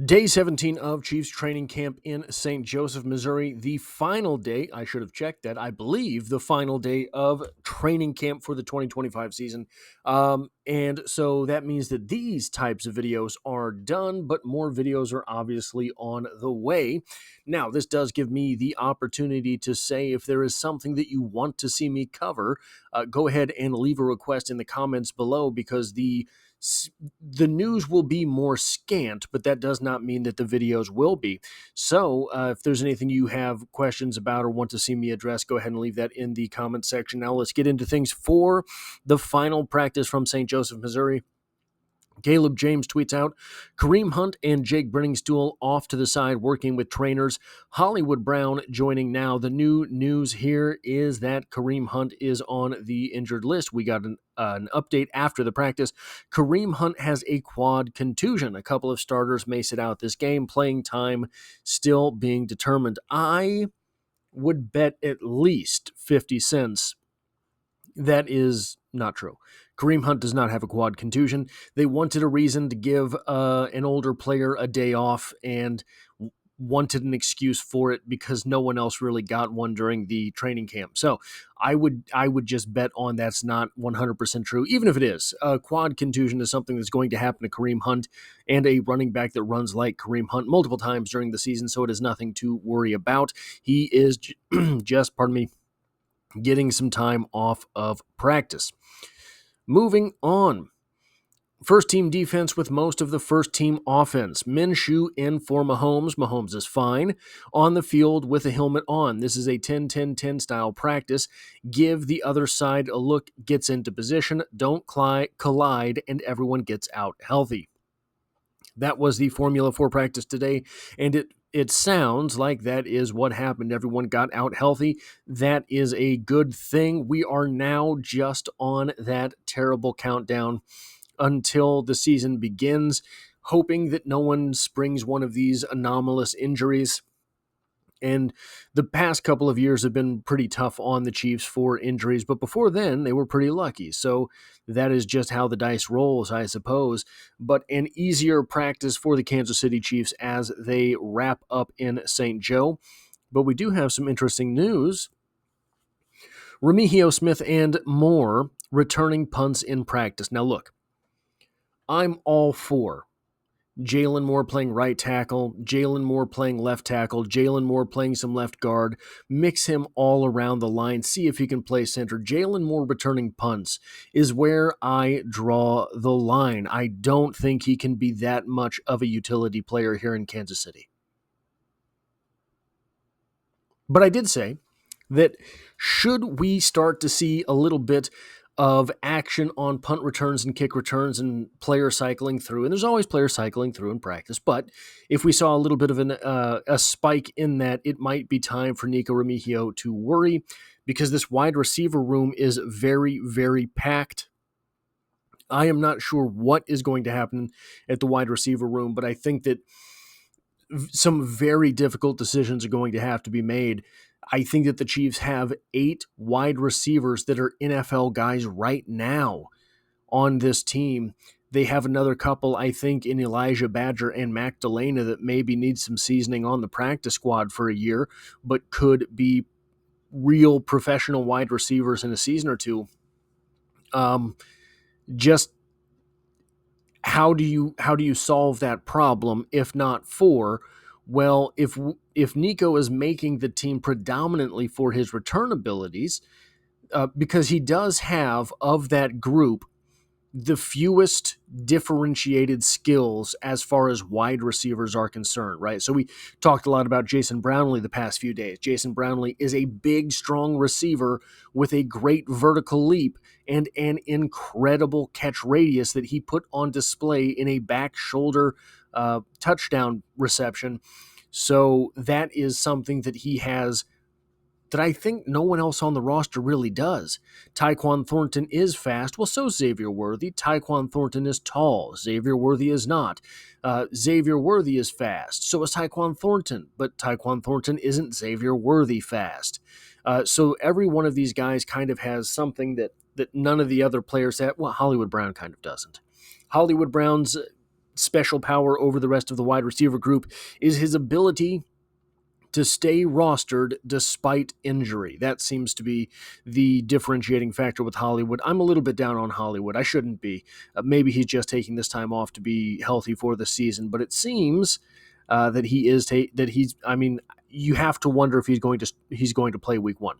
Day 17 of Chiefs training camp in St. Joseph, Missouri. The final day, I should have checked that, I believe the final day of training camp for the 2025 season. And so that means that these types of videos are done, but more videos are obviously on the way. Now, this does give me the opportunity to say if there is something that you want to see me cover, go ahead and leave a request in the comments below, because the news will be more scant, but that does not mean that the videos will be. So if there's anything you have questions about or want to see me address, go ahead and leave that in the comment section. Now let's get into things for the final practice from St. Joseph, Missouri. Caleb James tweets out, Kareem Hunt and Jake Brenningstool off to the side working with trainers. Hollywood Brown joining now. The new news here is that Kareem Hunt is on the injured list. We got an update after the practice. Kareem Hunt has a quad contusion. A couple of starters may sit out this game. Playing time still being determined. I would bet at least 50 cents that is not true. Kareem Hunt does not have a quad contusion. They wanted a reason to give an older player a day off and wanted an excuse for it because no one else really got one during the training camp. So I would just bet on that's not 100% true, even if it is. A quad contusion is something that's going to happen to Kareem Hunt and a running back that runs like Kareem Hunt multiple times during the season, so it is nothing to worry about. He is just, getting some time off of practice. Moving on. First team defense with most of the first team offense. Minshew in for Mahomes. Mahomes is fine. On the field with a helmet on. This is a 10-10-10 style practice. Give the other side a look, gets into position, don't collide, and everyone gets out healthy. That was the formula for practice today, and it sounds like that is what happened. Everyone got out healthy. That is a good thing. We are now just on that terrible countdown until the season begins, hoping that no one springs one of these anomalous injuries. And the past couple of years have been pretty tough on the Chiefs for injuries, but before then, they were pretty lucky. So that is just how the dice rolls, I suppose. But an easier practice for the Kansas City Chiefs as they wrap up in St. Joe. But we do have some interesting news. Remigio Smith and Moore returning punts in practice. Now look, I'm all for Jalen Moore playing right tackle, Jalen Moore playing left tackle, Jalen Moore playing some left guard, mix him all around the line, see if he can play center. Jalen Moore returning punts is where I draw the line. I don't think he can be that much of a utility player here in Kansas City. But I did say that should we start to see a little bit of action on punt returns and kick returns and player cycling through, and there's always player cycling through in practice, but if we saw a little bit of a spike in that, it might be time for Nico Remigio to worry, because this wide receiver room is very, very packed. I am not sure what is going to happen at the wide receiver room, but I think that some very difficult decisions are going to have to be made. I think that the Chiefs have 8 wide receivers that are NFL guys right now on this team. They have another couple, I think, in Elijah Badger and Mac Delana that maybe need some seasoning on the practice squad for a year, but could be real professional wide receivers in a season or two. Just how do you solve that problem if not for, well, if Nico is making the team predominantly for his return abilities, because he does have, of that group, the fewest differentiated skills as far as wide receivers are concerned, right? So we talked a lot about Jason Brownlee the past few days. Jason Brownlee is a big, strong receiver with a great vertical leap and an incredible catch radius that he put on display in a back shoulder touchdown reception. So that is something that he has that I think no one else on the roster really does. Tyquan Thornton is fast. Well, so Xavier Worthy. Tyquan Thornton is tall. Xavier Worthy is not. Xavier Worthy is fast. So is Tyquan Thornton. But Tyquan Thornton isn't Xavier Worthy fast. So every one of these guys kind of has something that none of the other players have. Well, Hollywood Brown kind of doesn't. Hollywood Brown's special power over the rest of the wide receiver group is his ability to stay rostered despite injury. That seems to be the differentiating factor with Hollywood. I'm a little bit down on Hollywood. I shouldn't be. Maybe he's just taking this time off to be healthy for the season, but it seems that he is. I mean, you have to wonder if he's going to play week 1.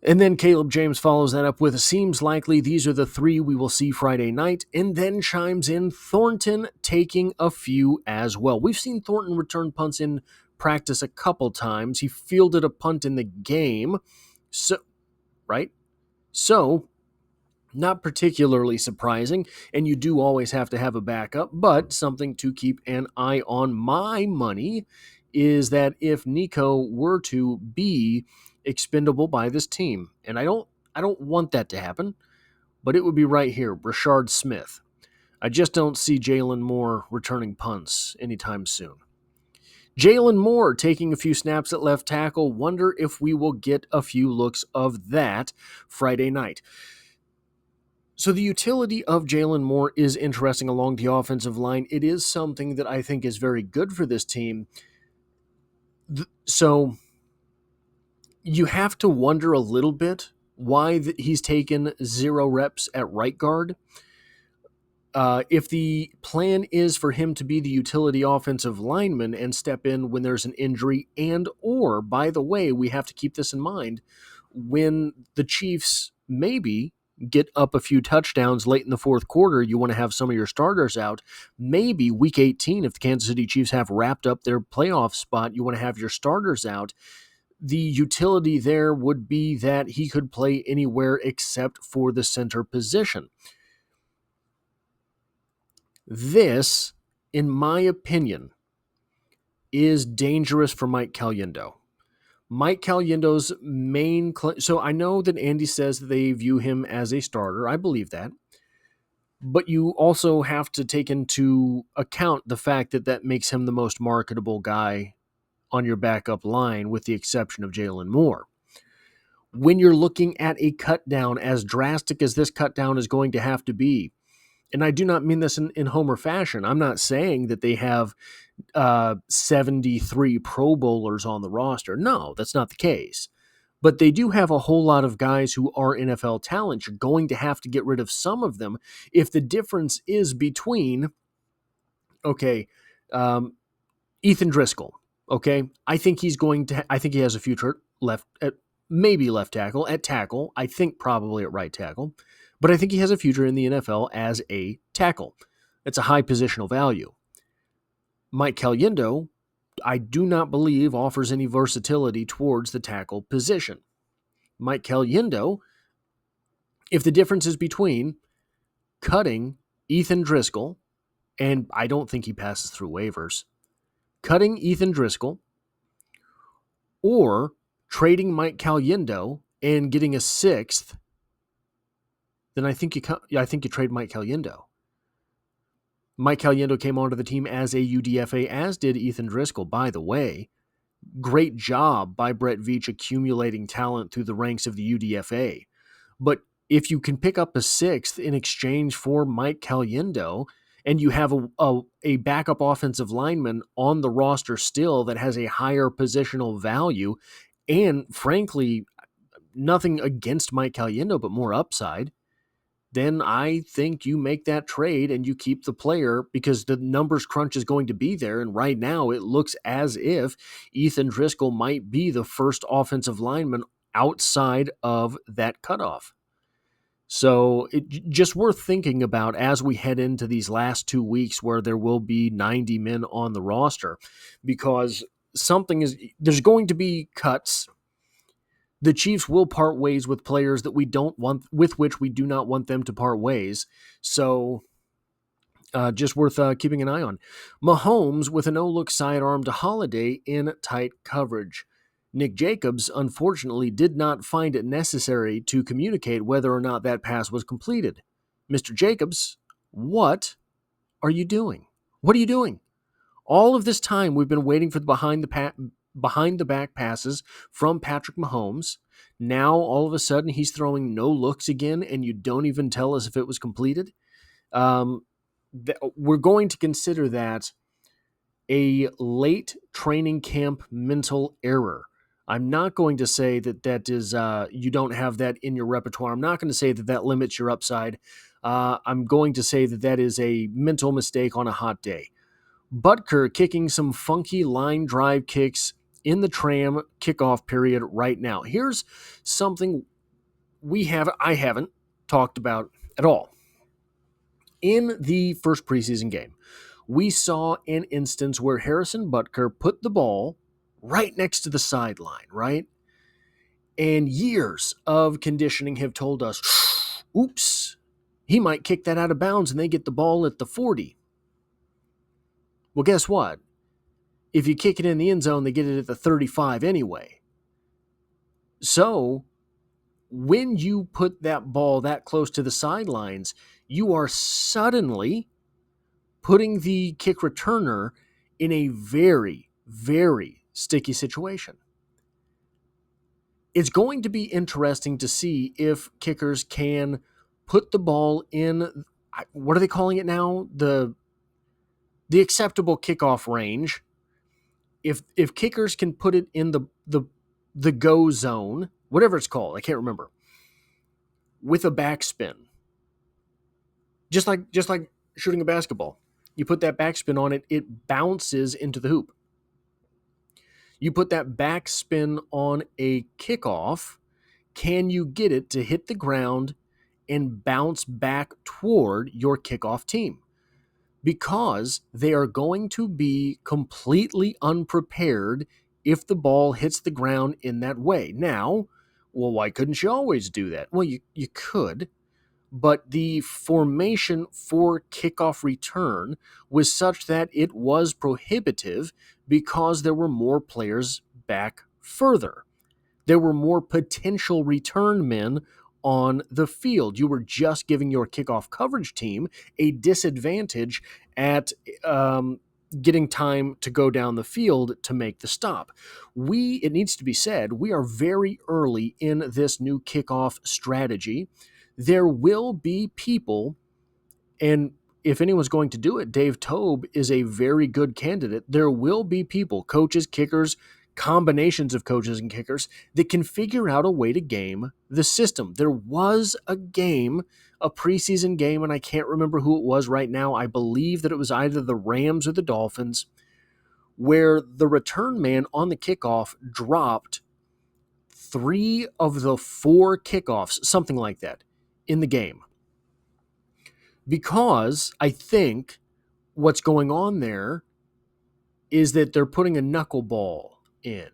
And then Caleb James follows that up with, seems likely these are the 3 we will see Friday night, and then chimes in Thornton taking a few as well. We've seen Thornton return punts in practice a couple times. He fielded a punt in the game. So, not particularly surprising, and you do always have to have a backup, but something to keep an eye on. My money is that if Nico were to be expendable by this team, and I don't want that to happen, but it would be right here, Rashard Smith. I just don't see Jalen Moore returning punts anytime soon. Jalen Moore taking a few snaps at left tackle. Wonder if we will get a few looks of that Friday night. So the utility of Jalen Moore is interesting along the offensive line. It is something that I think is very good for this team. So you have to wonder a little bit why he's taken 0 reps at right guard. If the plan is for him to be the utility offensive lineman and step in when there's an injury, and or, by the way, we have to keep this in mind, when the Chiefs maybe get up a few touchdowns late in the fourth quarter, you want to have some of your starters out. Maybe week 18, if the Kansas City Chiefs have wrapped up their playoff spot, you want to have your starters out. The utility there would be that he could play anywhere except for the center position. This, in my opinion, is dangerous for Mike Caliendo. Mike Caliendo's main so I know that Andy says that they view him as a starter. I believe that. But you also have to take into account the fact that that makes him the most marketable guy on your backup line, with the exception of Jalen Moore. When you're looking at a cut down as drastic as this cut down is going to have to be, and I do not mean this in Homer fashion. I'm not saying that they have 73 Pro Bowlers on the roster. No, that's not the case. But they do have a whole lot of guys who are NFL talent. You're going to have to get rid of some of them if the difference is between, Ethan Driscoll. Okay, I think he has a future maybe left tackle, at tackle. I think probably at right tackle. But I think he has a future in the NFL as a tackle. It's a high positional value. Mike Caliendo, I do not believe, offers any versatility towards the tackle position. Mike Caliendo, if the difference is between cutting Ethan Driscoll, and I don't think he passes through waivers, cutting Ethan Driscoll, or trading Mike Caliendo and getting a 6th, then I think you trade Mike Caliendo. Mike Caliendo came onto the team as a UDFA, as did Ethan Driscoll, by the way. Great job by Brett Veach accumulating talent through the ranks of the UDFA. But if you can pick up a 6th in exchange for Mike Caliendo, and you have a backup offensive lineman on the roster still that has a higher positional value, and frankly, nothing against Mike Caliendo, but more upside, then I think you make that trade and you keep the player, because the numbers crunch is going to be there. And right now it looks as if Ethan Driscoll might be the first offensive lineman outside of that cutoff. So it's just worth thinking about as we head into these last 2 weeks where there will be 90 men on the roster, because there's going to be cuts. The Chiefs will part ways with players that with which we do not want them to part ways. So just worth keeping an eye on. Mahomes with a no-look sidearm to Holiday in tight coverage. Nick Jacobs, unfortunately, did not find it necessary to communicate whether or not that pass was completed. Mr. Jacobs, what are you doing? What are you doing? All of this time, we've been waiting for the behind the back passes from Patrick Mahomes. Now, all of a sudden, he's throwing no looks again, and you don't even tell us if it was completed. we're going to consider that a late training camp mental error. I'm not going to say that is you don't have that in your repertoire. I'm not going to say that limits your upside. I'm going to say that is a mental mistake on a hot day. Butker kicking some funky line drive kicks in the tram kickoff period right now. Here's something I haven't talked about at all. In the first preseason game, we saw an instance where Harrison Butker put the ball right next to the sideline, right? And years of conditioning have told us, oops, he might kick that out of bounds and they get the ball at the 40. Well, guess what? If you kick it in the end zone, they get it at the 35 anyway. So when you put that ball that close to the sidelines, you are suddenly putting the kick returner in a very, very sticky situation. It's going to be interesting to see if kickers can put the ball in, what are they calling it now? The acceptable kickoff range. If kickers can put it in the go zone, whatever it's called, I can't remember, with a backspin. Just like shooting a basketball. You put that backspin on it, it bounces into the hoop. You put that backspin on a kickoff, can you get it to hit the ground and bounce back toward your kickoff team? Because they are going to be completely unprepared if the ball hits the ground in that way. Now, well, why couldn't you always do that? Well, you could, but the formation for kickoff return was such that it was prohibitive because there were more players back further. There were more potential return men on the field. You were just giving your kickoff coverage team a disadvantage at getting time to go down the field to make the stop. It needs to be said, we are very early in this new kickoff strategy. There will be people, and if anyone's going to do it, Dave Tobe is a very good candidate. There will be people, coaches, kickers, combinations of coaches and kickers, that can figure out a way to game the system. There was a preseason game, and I can't remember who it was right now. I believe that it was either the Rams or the Dolphins, where the return man on the kickoff dropped 3 of the 4 kickoffs, something like that, in the game. Because I think what's going on there is that they're putting a knuckleball in.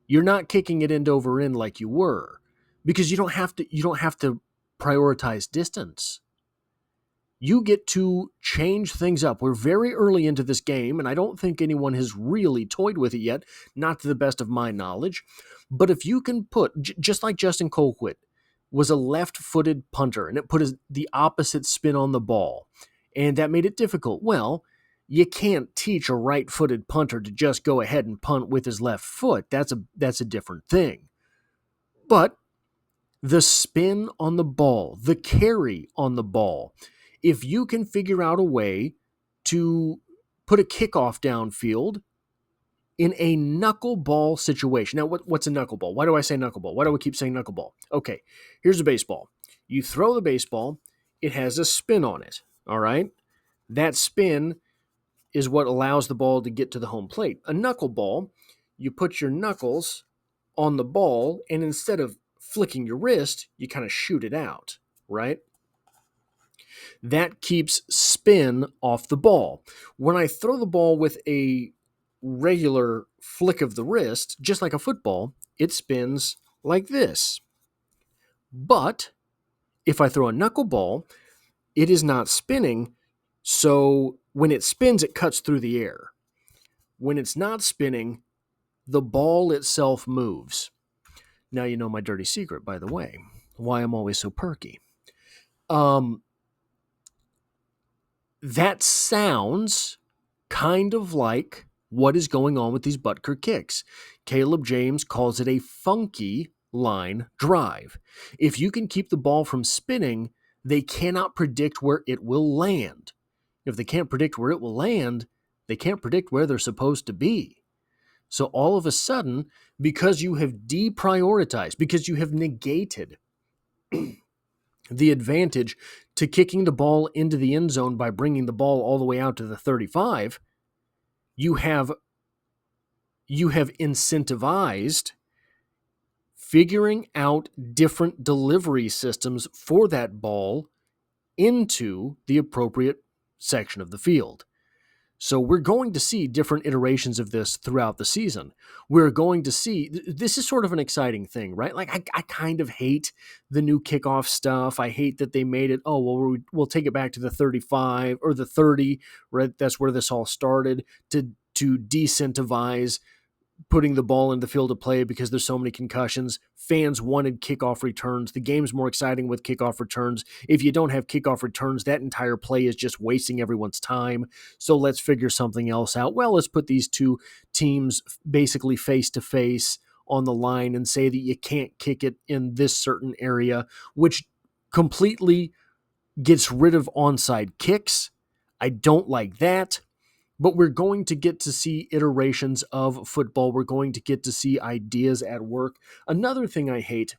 You're not kicking it end over end like you were, because you don't have to prioritize distance. You get to change things up. We're very early into this game, and I don't think anyone has really toyed with it yet, not to the best of my knowledge. But if you can put, just like Justin Colquitt was a left-footed punter, and it put the opposite spin on the ball, and that made it difficult. Well, you can't teach a right-footed punter to just go ahead and punt with his left foot. That's a different thing. But the spin on the ball, the carry on the ball, if you can figure out a way to put a kickoff downfield in a knuckleball situation. Now, what's a knuckleball? Why do I say knuckleball? Why do I keep saying knuckleball? Okay, here's a baseball. You throw the baseball, it has a spin on it, all right? That spin is what allows the ball to get to the home plate. A knuckleball, you put your knuckles on the ball, and instead of flicking your wrist, you kind of shoot it out, right? That keeps spin off the ball. When I throw the ball with a regular flick of the wrist, just like a football, it spins like this. But if I throw a knuckleball, it is not spinning, so when it spins, it cuts through the air. When it's not spinning, the ball itself moves. Now you know my dirty secret, by the way, why I'm always so perky. That sounds kind of like what is going on with these Butker kicks. Caleb James calls it a funky line drive. If you can keep the ball from spinning, they cannot predict where it will land. If they can't predict where it will land, they can't predict where they're supposed to be. So all of a sudden, because you have deprioritized, because you have negated the advantage to kicking the ball into the end zone by bringing the ball all the way out to the 35, you have incentivized figuring out different delivery systems for that ball into the appropriate section of the field. So we're going to see different iterations of this throughout the season. We're going to see, this is sort of an exciting thing, right? Like I kind of hate the new kickoff stuff. I hate that they made it, oh, well, we'll take it back to the 35 or the 30, right? That's where this all started, to decentivize putting the ball in the field of play because there's so many concussions. Fans wanted kickoff returns. The game's more exciting with kickoff returns. If you don't have kickoff returns, that entire play is just wasting everyone's time. So let's figure something else out. Well, let's put these two teams basically face to face on the line and say that you can't kick it in this certain area, which completely gets rid of onside kicks. I don't like that. But we're going to get to see iterations of football. We're going to get to see ideas at work. Another thing I hate,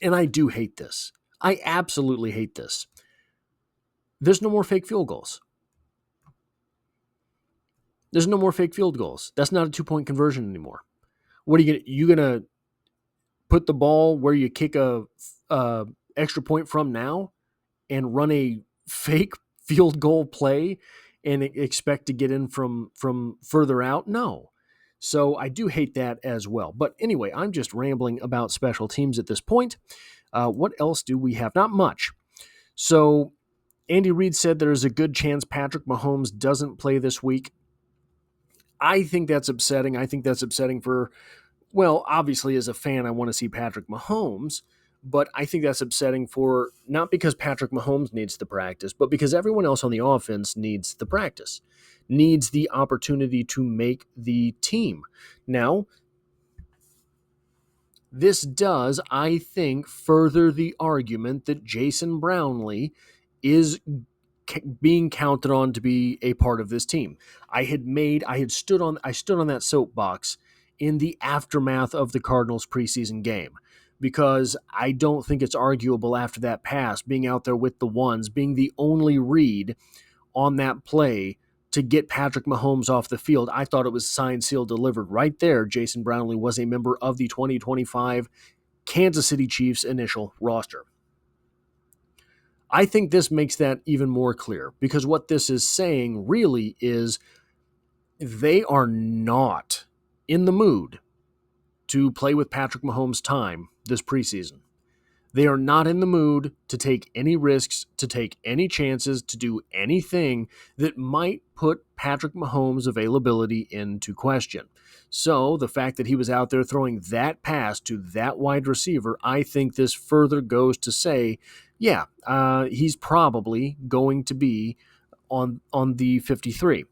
and I do hate this, I absolutely hate this. There's no more fake field goals. There's no more fake field goals. That's not a 2-point conversion anymore. What are you gonna put the ball where you kick a extra point from now and run a fake field goal play and expect to get in from further out? No. So I do hate that as well. But anyway, I'm just rambling about special teams at this point. What else do we have? Not much. So Andy Reid said there's a good chance Patrick Mahomes doesn't play this week. I think that's upsetting. I think that's upsetting for, well, obviously as a fan, I want to see Patrick Mahomes, but I think that's upsetting for, not because Patrick Mahomes needs the practice, but because everyone else on the offense needs the practice, needs the opportunity to make the team. Now, this does, I think, further the argument that Jason Brownlee is being counted on to be a part of this team. I stood on that soapbox in the aftermath of the Cardinals preseason game, because I don't think it's arguable after that pass, being out there with the ones, being the only read on that play to get Patrick Mahomes off the field. I thought it was signed, sealed, delivered right there. Jason Brownlee was a member of the 2025 Kansas City Chiefs initial roster. I think this makes that even more clear, because what this is saying really is they are not in the mood to play with Patrick Mahomes' time this preseason. They are not in the mood to take any risks, to take any chances, to do anything that might put Patrick Mahomes' availability into question. So the fact that he was out there throwing that pass to that wide receiver, I think this further goes to say, yeah, he's probably going to be on the 53.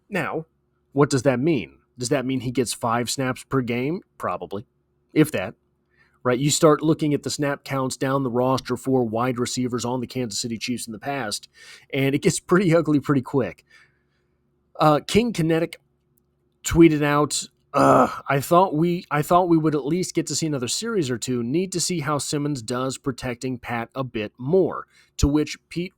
Now, what does that mean? Does that mean he gets 5 snaps per game? Probably, if that. Right? You start looking at the snap counts down the roster for wide receivers on the Kansas City Chiefs in the past, and it gets pretty ugly pretty quick. King Kinetic tweeted out, I thought we would at least get to see another series or two. Need to see how Simmons does protecting Pat a bit more. To which Pete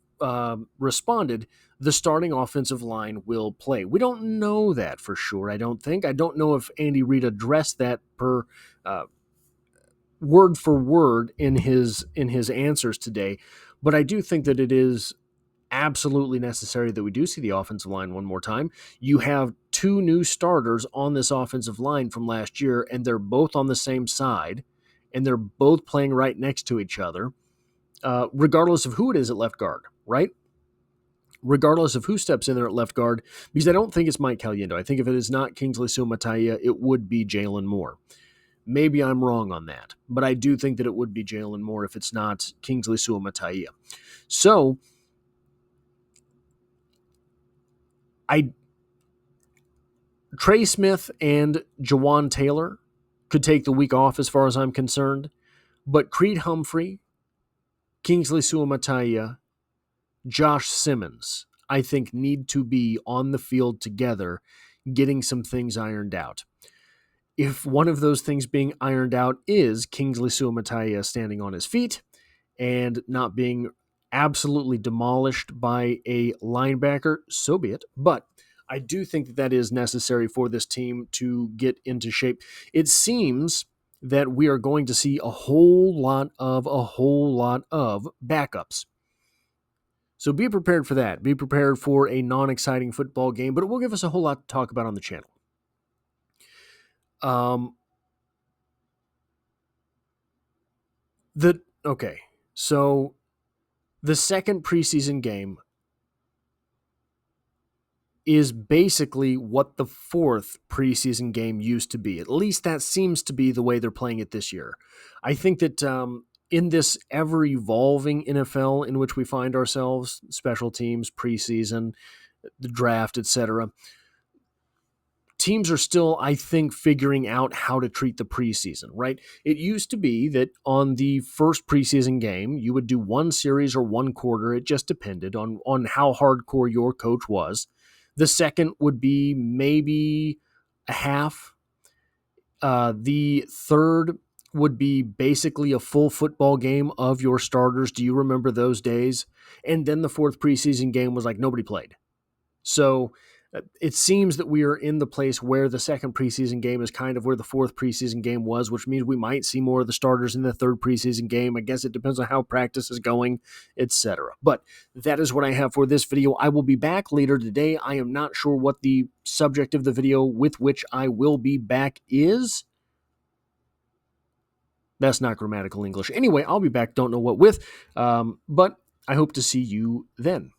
responded, the starting offensive line will play. We don't know that for sure, I don't think. I don't know if Andy Reid addressed that per word for word in his answers today, but I do think that it is absolutely necessary that we do see the offensive line one more time. You have 2 new starters on this offensive line from last year, and they're both on the same side, and they're both playing right next to each other, regardless of who it is at left guard, right? Regardless of who steps in there at left guard, because I don't think it's Mike Caliendo. I think if it is not Kingsley Suamataia, it would be Jalen Moore. Maybe I'm wrong on that, but I do think that it would be Jalen Moore if it's not Kingsley Suamataia. So, Trey Smith and Jawan Taylor could take the week off as far as I'm concerned, but Creed Humphrey, Kingsley Suamataia, Josh Simmons, I think, need to be on the field together, getting some things ironed out. If one of those things being ironed out is Kingsley Suamataia standing on his feet and not being absolutely demolished by a linebacker, so be it. But I do think that that is necessary for this team to get into shape. It seems that we are going to see a whole lot of backups. So be prepared for that. Be prepared for a non-exciting football game, but it will give us a whole lot to talk about on the channel. So the second preseason game is basically what the fourth preseason game used to be. At least that seems to be the way they're playing it this year. I think that in this ever-evolving NFL in which we find ourselves, special teams, preseason, the draft, etc., teams are still, I think, figuring out how to treat the preseason, right? It used to be that on the first preseason game, you would do one series or one quarter. It just depended on how hardcore your coach was. The second would be maybe a half. The third would be basically a full football game of your starters. Do you remember those days? And then the fourth preseason game was like nobody played. So it seems that we are in the place where the second preseason game is kind of where the fourth preseason game was, which means we might see more of the starters in the third preseason game. I guess it depends on how practice is going, etc. But that is what I have for this video. I will be back later today. I am not sure what the subject of the video with which I will be back is. That's not grammatical English. Anyway, I'll be back. Don't know what with, but I hope to see you then.